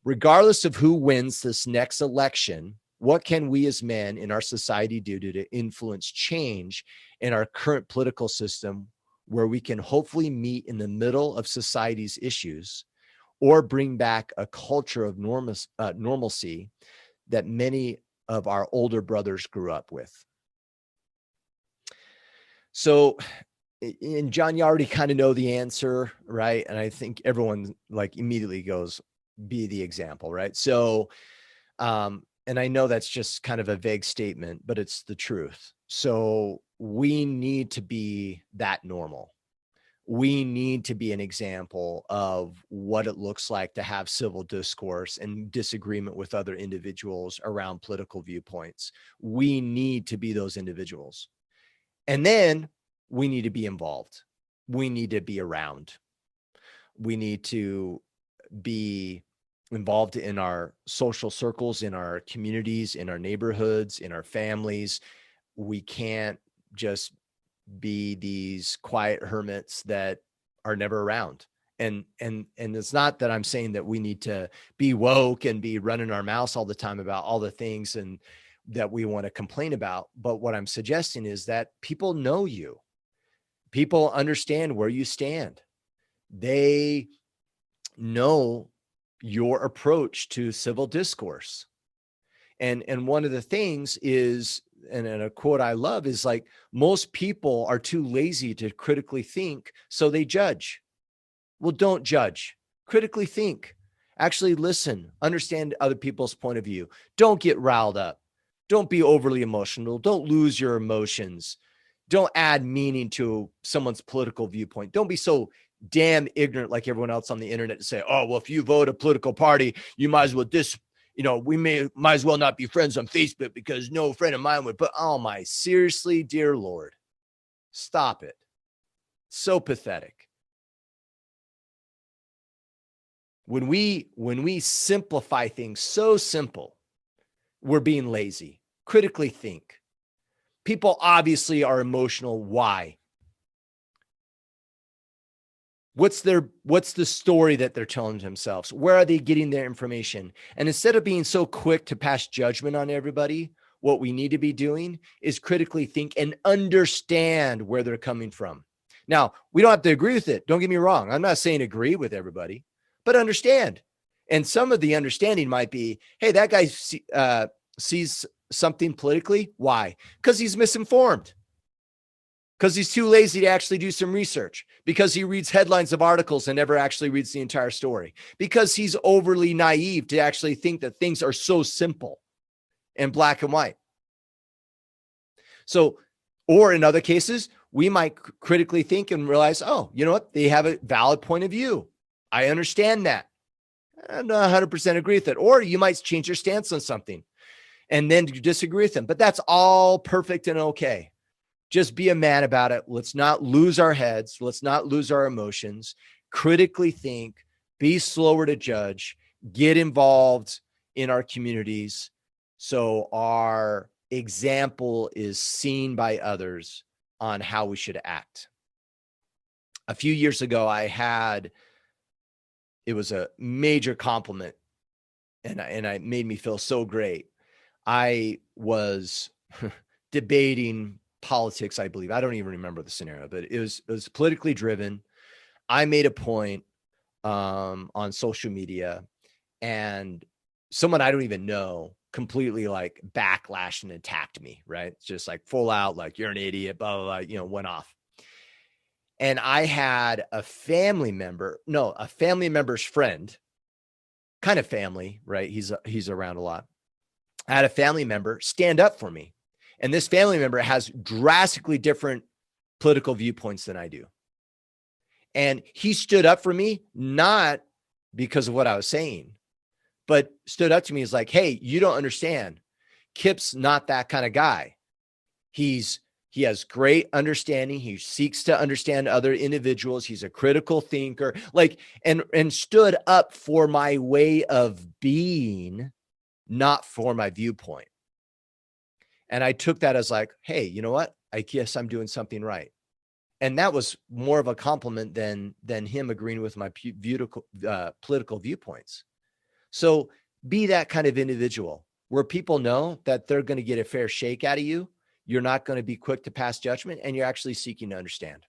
Regardless of who wins this next election, what can we as men in our society do to influence change in our current political system where we can hopefully meet in the middle of society's issues or bring back a culture of normalcy that many of our older brothers grew up with? So, and John, you already kind of know the answer, right? And I think everyone like immediately goes, be the example, right? So, and I know that's just kind of a vague statement, but it's the truth. So we need to be that normal. We need to be an example of what it looks like to have civil discourse and disagreement with other individuals around political viewpoints. We need to be those individuals. And then we need to be involved. We need to be around. We need to be involved in our social circles, in our communities, in our neighborhoods, in our families. We can't just be these quiet hermits that are never around. And it's not that I'm saying that we need to be woke and be running our mouths all the time about all the things and that we want to complain about. But what I'm suggesting is that people know you. People understand where you stand. They know your approach to civil discourse. And one of the things is, and a quote I love is like, most people are too lazy to critically think, so they judge. Well, don't judge. Critically think. Actually listen. Understand other people's point of view. Don't get riled up. Don't be overly emotional. Don't lose your emotions. Don't add meaning to someone's political viewpoint. Don't be so damn ignorant like everyone else on the internet to say, oh, well, if you vote a political party, you might as well we might as well not be friends on Facebook because no friend of mine would. But oh my, seriously, dear Lord, stop it. So pathetic. When we simplify things so simple, we're being lazy. Critically think. People obviously are emotional. Why? What's the story that they're telling themselves? Where are they getting their information? And instead of being so quick to pass judgment on everybody, what we need to be doing is critically think and understand where they're coming from. Now, we don't have to agree with it. Don't get me wrong. I'm not saying agree with everybody, but understand. And some of the understanding might be, hey, that guy sees something politically. Why? Because he's misinformed. Because he's too lazy to actually do some research, because he reads headlines of articles and never actually reads the entire story, because he's overly naive to actually think that things are so simple and black and white. So, or in other cases, we might critically think and realize, oh, you know what? They have a valid point of view. I understand that. I don't 100% agree with it. Or you might change your stance on something and then disagree with them. But that's all perfect and okay. Just be a man about it. Let's not lose our heads. Let's not lose our emotions. Critically think, be slower to judge, get involved in our communities so our example is seen by others on how we should act. A few years ago, it was a major compliment and it made me feel so great. I was debating politics, I believe. I don't even remember the scenario, but it was politically driven. I made a point on social media, and someone I don't even know completely like backlashed and attacked me, right? It's just like full out, like, you're an idiot, blah, blah, blah, went off. And I had a family member's friend, kind of family, right? He's around a lot. I had a family member stand up for me. And this family member has drastically different political viewpoints than I do. And he stood up for me, not because of what I was saying, but stood up to me as like, hey, you don't understand. Kip's not that kind of guy. He has great understanding. He seeks to understand other individuals. He's a critical thinker, and stood up for my way of being, not for my viewpoint. And I took that as like, hey, you know what? I guess I'm doing something right. And that was more of a compliment than him agreeing with my political viewpoints. So be that kind of individual where people know that they're going to get a fair shake out of you. You're not going to be quick to pass judgment, and you're actually seeking to understand.